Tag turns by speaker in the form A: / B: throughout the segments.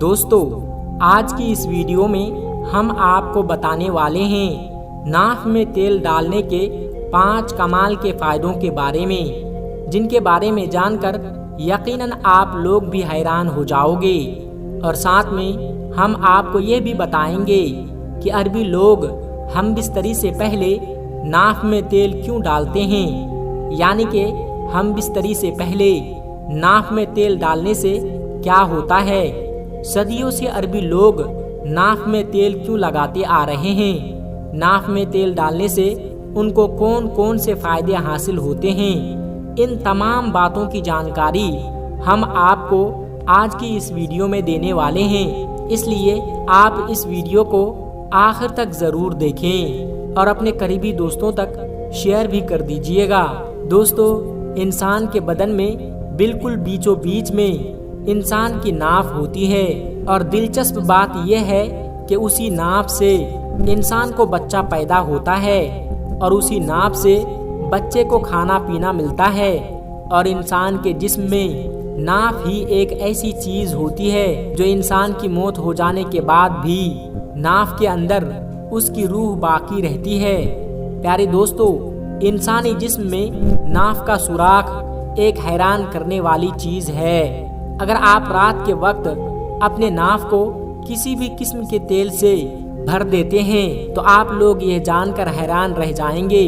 A: دوستو آج کی اس ویڈیو میں ہم آپ کو بتانے والے ہیں ناف میں تیل ڈالنے کے 5 کمال کے فائدوں کے بارے میں، جن کے بارے میں جان کر یقیناً آپ لوگ بھی حیران ہو جاؤ گے۔ اور ساتھ میں ہم آپ کو یہ بھی بتائیں گے کہ عربی لوگ ہم بستری سے پہلے ناف میں تیل کیوں ڈالتے ہیں، یعنی کہ ہم بستری سے پہلے ناف میں تیل ڈالنے سے کیا ہوتا ہے۔ صدیوں سے عربی لوگ ناف میں تیل کیوں لگاتے آ رہے ہیں، ناف میں تیل ڈالنے سے ان کو کون کون سے فائدے حاصل ہوتے ہیں، ان تمام باتوں کی جانکاری ہم آپ کو آج کی اس ویڈیو میں دینے والے ہیں۔ اس لیے آپ اس ویڈیو کو آخر تک ضرور دیکھیں اور اپنے قریبی دوستوں تک شیئر بھی کر دیجئے گا۔ دوستو انسان کے بدن میں بالکل بیچوں بیچ میں انسان کی ناف ہوتی ہے، اور دلچسپ بات یہ ہے کہ اسی ناف سے انسان کو بچہ پیدا ہوتا ہے اور اسی ناف سے بچے کو کھانا پینا ملتا ہے۔ اور انسان کے جسم میں ناف ہی ایک ایسی چیز ہوتی ہے جو انسان کی موت ہو جانے کے بعد بھی ناف کے اندر اس کی روح باقی رہتی ہے۔ پیارے دوستو انسانی جسم میں ناف کا سوراخ ایک حیران کرنے والی چیز ہے۔ اگر آپ رات کے وقت اپنے ناف کو کسی بھی قسم کے تیل سے بھر دیتے ہیں تو آپ لوگ یہ جان کر حیران رہ جائیں گے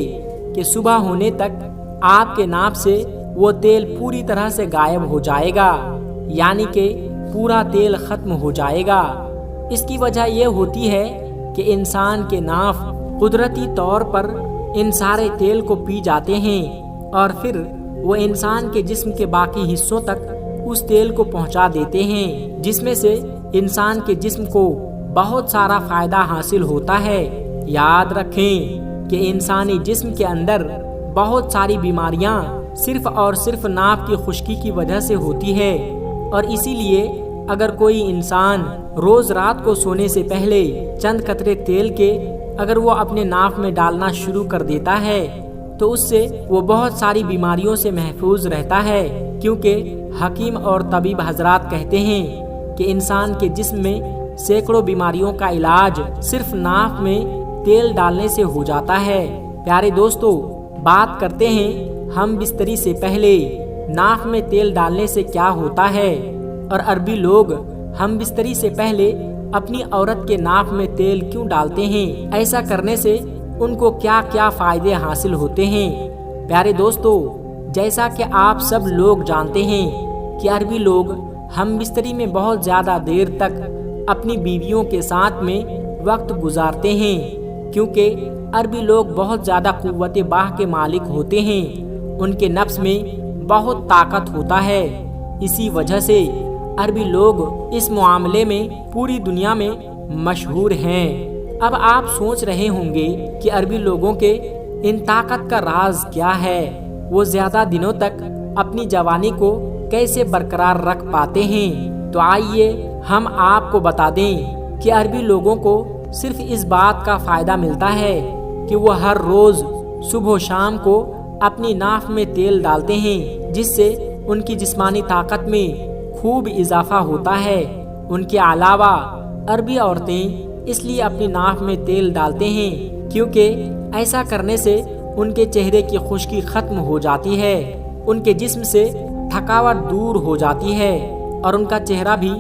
A: کہ صبح ہونے تک آپ کے ناف سے وہ تیل پوری طرح سے غائب ہو جائے گا، یعنی کہ پورا تیل ختم ہو جائے گا۔ اس کی وجہ یہ ہوتی ہے کہ انسان کے ناف قدرتی طور پر ان سارے تیل کو پی جاتے ہیں اور پھر وہ انسان کے جسم کے باقی حصوں تک اس تیل کو پہنچا دیتے ہیں، جس میں سے انسان کے جسم کو بہت سارا فائدہ حاصل ہوتا ہے۔ یاد رکھیں کہ انسانی جسم کے اندر بہت ساری بیماریاں صرف اور صرف ناف کی خشکی کی وجہ سے ہوتی ہے، اور اسی لیے اگر کوئی انسان روز رات کو سونے سے پہلے چند قطرے تیل کے اگر وہ اپنے ناف میں ڈالنا شروع کر دیتا ہے تو اس سے وہ بہت ساری بیماریوں سے محفوظ رہتا ہے، کیونکہ حکیم اور طبیب حضرات کہتے ہیں کہ انسان کے جسم میں سینکڑوں بیماریوں کا علاج صرف ناف میں تیل ڈالنے سے ہو جاتا ہے۔ پیارے دوستو بات کرتے ہیں ہم بستری سے پہلے ناف میں تیل ڈالنے سے کیا ہوتا ہے، اور عربی لوگ ہم بستری سے پہلے اپنی عورت کے ناف میں تیل کیوں ڈالتے ہیں، ایسا کرنے سے ان کو کیا کیا فائدے حاصل ہوتے ہیں۔ پیارے دوستو جیسا کہ آپ سب لوگ جانتے ہیں کہ عربی لوگ ہم بستری میں بہت زیادہ دیر تک اپنی بیویوں کے ساتھ میں وقت گزارتے ہیں، کیونکہ عربی لوگ بہت زیادہ قوت باہ کے مالک ہوتے ہیں، ان کے نفس میں بہت طاقت ہوتا ہے۔ اسی وجہ سے عربی لوگ اس معاملے میں پوری دنیا میں مشہور ہیں۔ اب آپ سوچ رہے ہوں گے کہ عربی لوگوں کے ان طاقت کا راز کیا ہے، وہ زیادہ دنوں تک اپنی جوانی کو کیسے برقرار رکھ پاتے ہیں۔ تو آئیے ہم آپ کو بتا دیں کہ عربی لوگوں کو صرف اس بات کا فائدہ ملتا ہے کہ وہ ہر روز صبح و شام کو اپنی ناف میں تیل ڈالتے ہیں، جس سے ان کی جسمانی طاقت میں خوب اضافہ ہوتا ہے۔ ان کے علاوہ عربی عورتیں اس لیے اپنی ناف میں تیل ڈالتے ہیں کیونکہ ایسا کرنے سے ان کے چہرے کی خشکی ختم ہو جاتی ہے، ان کے جسم سے تھکاوٹ دور ہو جاتی ہے اور ان کا چہرہ بھی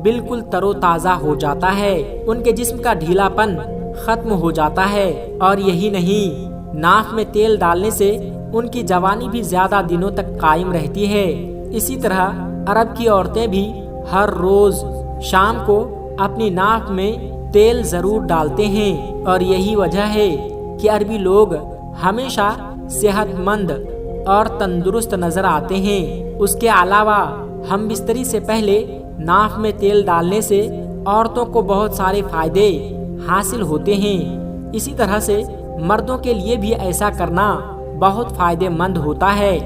A: بالکل تر و تازہ ہو جاتا ہے، ان کے جسم کا ڈھیلا پن ختم ہو جاتا ہے۔ اور یہی نہیں، ناف میں تیل ڈالنے سے ان کی جوانی بھی زیادہ دنوں تک قائم رہتی ہے۔ اسی طرح عرب کی عورتیں بھی ہر روز شام کو اپنی ناف میں تیل ضرور ڈالتے ہیں، اور یہی وجہ ہے کہ عربی لوگ ہمیشہ صحت مند اور تندرست نظر آتے ہیں۔ اس کے علاوہ ہم بستری سے پہلے ناف میں تیل ڈالنے سے عورتوں کو بہت سارے فائدے حاصل ہوتے ہیں۔ اسی طرح سے مردوں کے لیے بھی ایسا کرنا بہت فائدہ مند ہوتا ہے،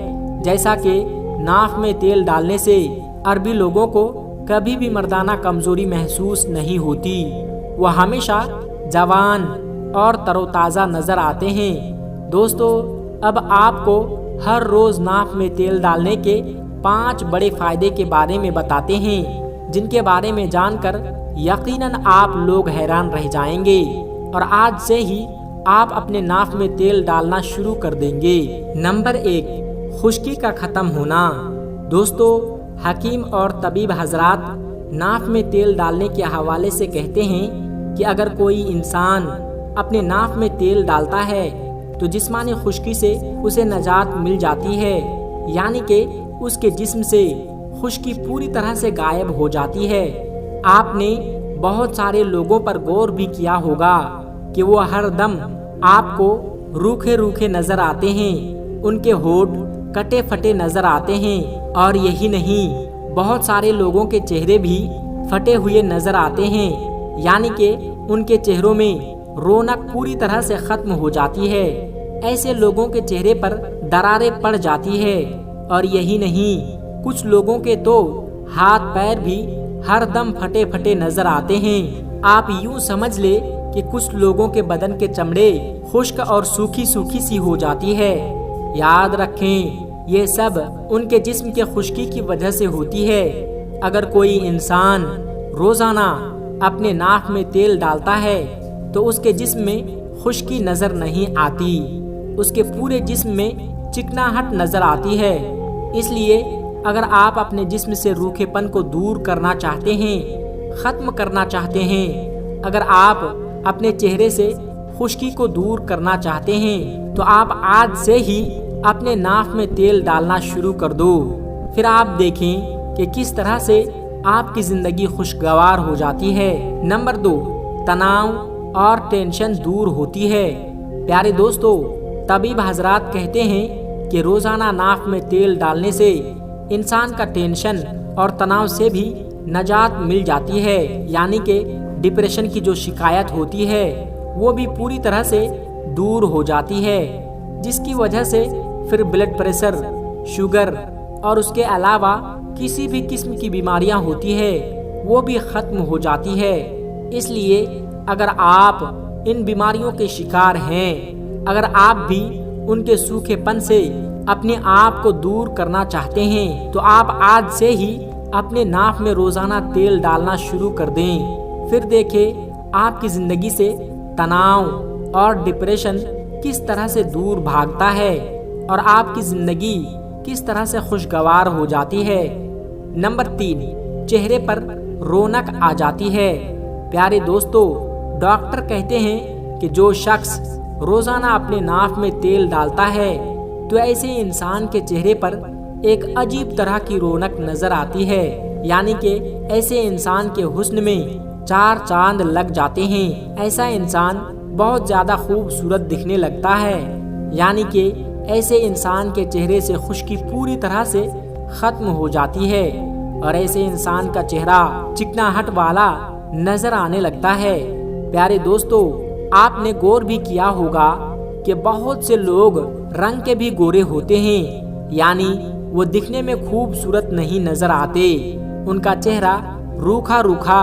A: جیسا کہ ناف میں تیل ڈالنے سے عربی لوگوں کو کبھی بھی مردانہ کمزوری محسوس نہیں ہوتی، وہ ہمیشہ جوان اور تر و تازہ نظر آتے ہیں۔ دوستو اب آپ کو ہر روز ناف میں تیل ڈالنے کے 5 بڑے فائدے کے بارے میں بتاتے ہیں۔ جن کے بارے میں جان کر یقیناً آپ لوگ حیران رہ جائیں گے اور آج سے ہی آپ اپنے ناف میں تیل ڈالنا شروع کر دیں گے۔ نمبر 1، خشکی کا ختم ہونا۔ دوستو، حکیم اور طبیب حضرات ناف میں تیل ڈالنے کے حوالے سے کہتے ہیں کہ اگر کوئی انسان اپنے ناف میں تیل ڈالتا ہے تو جسمانی خشکی سے اسے نجات مل جاتی ہے، یعنی کہ اس کے جسم سے خشکی پوری طرح سے غائب ہو جاتی ہے۔ آپ نے بہت سارے لوگوں پر غور بھی کیا ہوگا کہ وہ ہر دم آپ کو روکھے روکھے نظر آتے ہیں، ان کے ہونٹ کٹے پھٹے نظر آتے ہیں، اور یہی نہیں، بہت سارے لوگوں کے چہرے بھی پھٹے ہوئے نظر آتے ہیں، یعنی کہ ان کے چہروں میں رونق پوری طرح سے ختم ہو جاتی ہے۔ ایسے لوگوں کے چہرے پر دراریں پڑ جاتی ہے، اور یہی نہیں، کچھ لوگوں کے تو ہاتھ پیر بھی ہر دم پھٹے پھٹے نظر آتے ہیں۔ آپ یوں سمجھ لے کہ کچھ لوگوں کے بدن کے چمڑے خشک اور سوکھی سوکھی سی ہو جاتی ہے۔ یاد رکھیں، یہ سب ان کے جسم کے خشکی کی وجہ سے ہوتی ہے۔ اگر کوئی انسان روزانہ اپنے ناک میں تیل ڈالتا ہے تو اس کے جسم میں خشکی نظر نہیں آتی، اس کے پورے جسم میں چکناہٹ نظر آتی ہے۔ اس لیے اگر آپ اپنے جسم سے روکھے پن کو دور کرنا چاہتے ہیں، ختم کرنا چاہتے ہیں، اگر آپ اپنے چہرے سے خشکی کو دور کرنا چاہتے ہیں تو آپ آج سے ہی اپنے ناک میں تیل ڈالنا شروع کر دو۔ پھر آپ دیکھیں کہ کس طرح سے آپ کی زندگی خوشگوار ہو جاتی ہے۔ نمبر 2، تناؤ اور ٹینشن دور ہوتی ہے۔ پیارے دوستو، طبیب حضرات کہتے ہیں کہ روزانہ ناک میں تیل ڈالنے سے انسان کا ٹینشن اور تناؤ سے بھی نجات مل جاتی ہے، یعنی کہ ڈپریشن کی جو شکایت ہوتی ہے وہ بھی پوری طرح سے دور ہو جاتی ہے، جس کی وجہ سے پھر بلڈ پریشر، شوگر اور اس کے علاوہ کسی بھی قسم کی بیماریاں ہوتی ہے وہ بھی ختم ہو جاتی ہے۔ اس لیے اگر آپ ان بیماریوں کے شکار ہیں، اگر آپ بھی ان کے سوکھے پن سے اپنے آپ کو دور کرنا چاہتے ہیں تو آپ آج سے ہی اپنے ناک میں روزانہ تیل ڈالنا شروع کر دیں۔ پھر دیکھیں آپ کی زندگی سے تناؤ اور ڈپریشن کس طرح سے دور بھاگتا ہے اور آپ کی زندگی کس طرح سے خوشگوار ہو جاتی ہے۔ نمبر 3، چہرے پر رونق آ جاتی ہے۔ پیارے دوستو، ڈاکٹر کہتے ہیں کہ جو شخص روزانہ اپنے ناک میں تیل ڈالتا ہے تو ایسے انسان کے چہرے پر ایک عجیب طرح کی رونق نظر آتی ہے، یعنی کہ ایسے انسان کے حسن میں 4 چاند لگ جاتے ہیں۔ ایسا انسان بہت زیادہ خوبصورت دکھنے لگتا ہے، یعنی کہ ایسے انسان کے چہرے سے خشکی پوری طرح سے ختم ہو جاتی ہے اور ایسے انسان کا چہرہ چکناہٹ والا نظر آنے لگتا ہے۔ پیارے دوستو، آپ نے غور بھی کیا ہوگا کہ بہت سے لوگ رنگ کے بھی گورے ہوتے ہیں، یعنی وہ دکھنے میں خوبصورت نہیں نظر آتے، ان کا چہرہ روکھا روکھا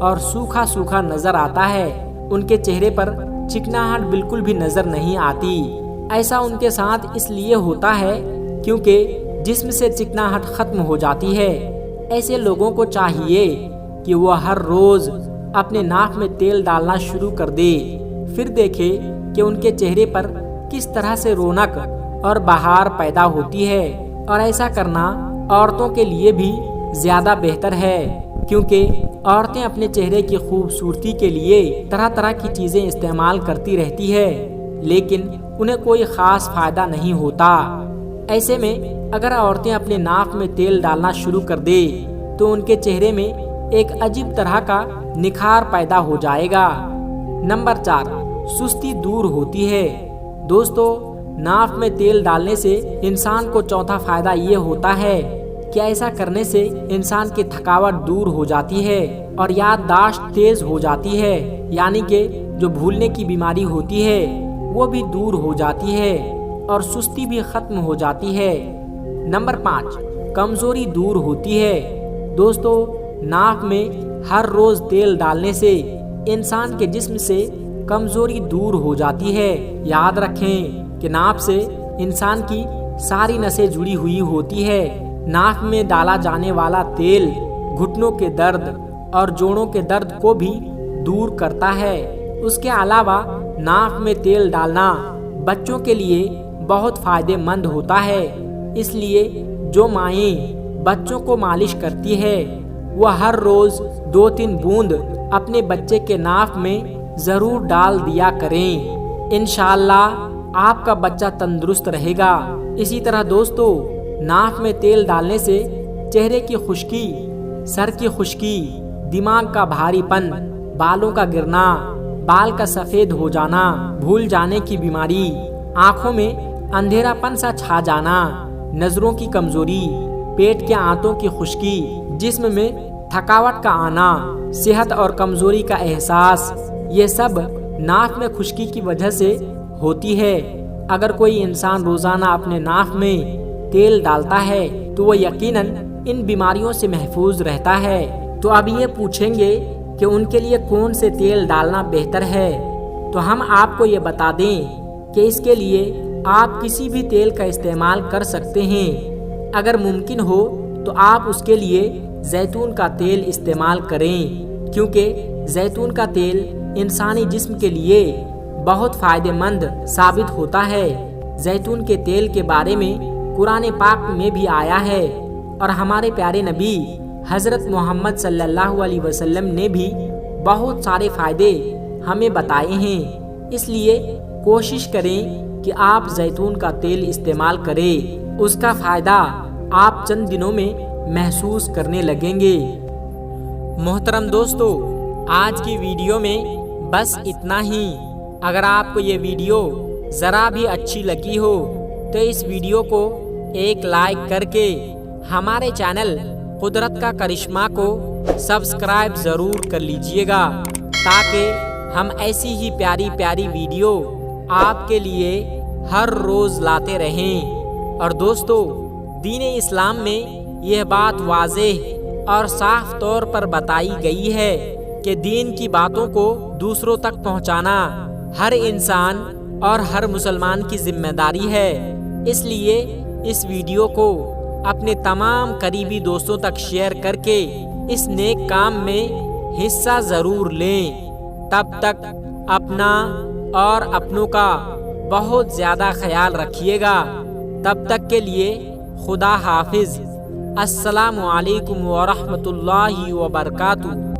A: اور سوکھا سوکھا نظر آتا ہے، ان کے چہرے پر چکناہٹ بالکل بھی نظر نہیں آتی۔ ایسا ان کے ساتھ اس لیے ہوتا ہے کیونکہ جسم سے چکناہٹ ختم ہو جاتی ہے۔ ایسے لوگوں کو چاہیے کہ وہ ہر روز اپنے ناک میں تیل ڈالنا شروع کر دے، پھر دیکھے کہ ان کے چہرے پر کس طرح سے رونق اور بہار پیدا ہوتی ہے۔ اور ایسا کرنا عورتوں کے لیے بھی زیادہ بہتر ہے، کیونکہ عورتیں اپنے چہرے کی خوبصورتی کے لیے طرح طرح کی چیزیں استعمال کرتی رہتی ہے، لیکن انہیں کوئی خاص فائدہ نہیں ہوتا۔ ایسے میں اگر عورتیں اپنے ناک میں تیل ڈالنا شروع کر دے تو ان کے چہرے میں ایک عجیب طرح کا نکھار پیدا ہو جائے گا۔ نمبر 4، سستی دور ہوتی ہے۔ دوستو، ناک میں تیل ڈالنے سے انسان کو چوتھا فائدہ یہ ہوتا ہے کہ ایسا کرنے سے انسان کی تھکاوٹ دور ہو جاتی ہے اور یادداشت تیز ہو جاتی ہے، یعنی کہ جو بھولنے کی بیماری ہوتی ہے وہ بھی دور ہو جاتی ہے اور سستی بھی ختم ہو جاتی ہے۔ نمبر 5، کمزوری دور ہوتی ہے۔ دوستو، ناک میں ہر روز تیل ڈالنے سے انسان کے جسم سے کمزوری دور ہو جاتی ہے۔ یاد رکھیں کہ ناک سے انسان کی ساری نسیں جڑی ہوئی ہوتی ہے۔ ناک میں ڈالا جانے والا تیل گھٹنوں کے درد اور جوڑوں کے درد کو بھی دور کرتا ہے۔ اس کے علاوہ ناف میں تیل ڈالنا بچوں کے لیے بہت فائدہ مند ہوتا ہے، اس لیے جو مائیں بچوں کو مالش کرتی ہے وہ ہر روز 2-3 بوند اپنے بچے کے ناف میں ضرور ڈال دیا کریں۔ انشاءاللہ آپ کا بچہ تندرست رہے گا۔ اسی طرح دوستو، ناف میں تیل ڈالنے سے چہرے کی خشکی، سر کی خشکی، دماغ کا بھاری پن، بالوں کا گرنا، بال کا سفید ہو جانا، بھول جانے کی بیماری، آنکھوں میں اندھیرا پن سا چھا جانا، نظروں کی کمزوری، پیٹ کے آنتوں کی خشکی، جسم میں تھکاوٹ کا آنا، صحت اور کمزوری کا احساس، یہ سب ناف میں خشکی کی وجہ سے ہوتی ہے۔ اگر کوئی انسان روزانہ اپنے ناف میں تیل ڈالتا ہے تو وہ یقیناً ان بیماریوں سے محفوظ رہتا ہے۔ تو اب یہ پوچھیں گے کہ ان کے لیے کون سے تیل ڈالنا بہتر ہے، تو ہم آپ کو یہ بتا دیں کہ اس کے لیے آپ کسی بھی تیل کا استعمال کر سکتے ہیں۔ اگر ممکن ہو تو آپ اس کے لیے زیتون کا تیل استعمال کریں، کیونکہ زیتون کا تیل انسانی جسم کے لیے بہت فائدہ مند ثابت ہوتا ہے۔ زیتون کے تیل کے بارے میں قرآن پاک میں بھی آیا ہے، اور ہمارے پیارے نبی حضرت محمد صلی اللہ علیہ وسلم نے بھی بہت سارے فائدے ہمیں بتائے ہیں۔ اس لیے کوشش کریں کہ آپ زیتون کا تیل استعمال کریں، اس کا فائدہ آپ چند دنوں میں محسوس کرنے لگیں گے۔ محترم دوستو، آج کی ویڈیو میں بس اتنا ہی۔ اگر آپ کو یہ ویڈیو ذرا بھی اچھی لگی ہو تو اس ویڈیو کو ایک لائک کر کے ہمارے چینل قدرت کا کرشمہ کو سبسکرائب ضرور کر لیجئے گا، تاکہ ہم ایسی ہی پیاری پیاری ویڈیو آپ کے لیے ہر روز لاتے رہیں۔ اور دوستو، دین اسلام میں یہ بات واضح اور صاف طور پر بتائی گئی ہے کہ دین کی باتوں کو دوسروں تک پہنچانا ہر انسان اور ہر مسلمان کی ذمہ داری ہے۔ اس لیے اس ویڈیو کو اپنے تمام قریبی دوستوں تک شیئر کر کے اس نیک کام میں حصہ ضرور لیں۔ تب تک اپنا اور اپنوں کا بہت زیادہ خیال رکھیے گا۔ تب تک کے لیے خدا حافظ۔ السلام علیکم ورحمۃ اللہ وبرکاتہ۔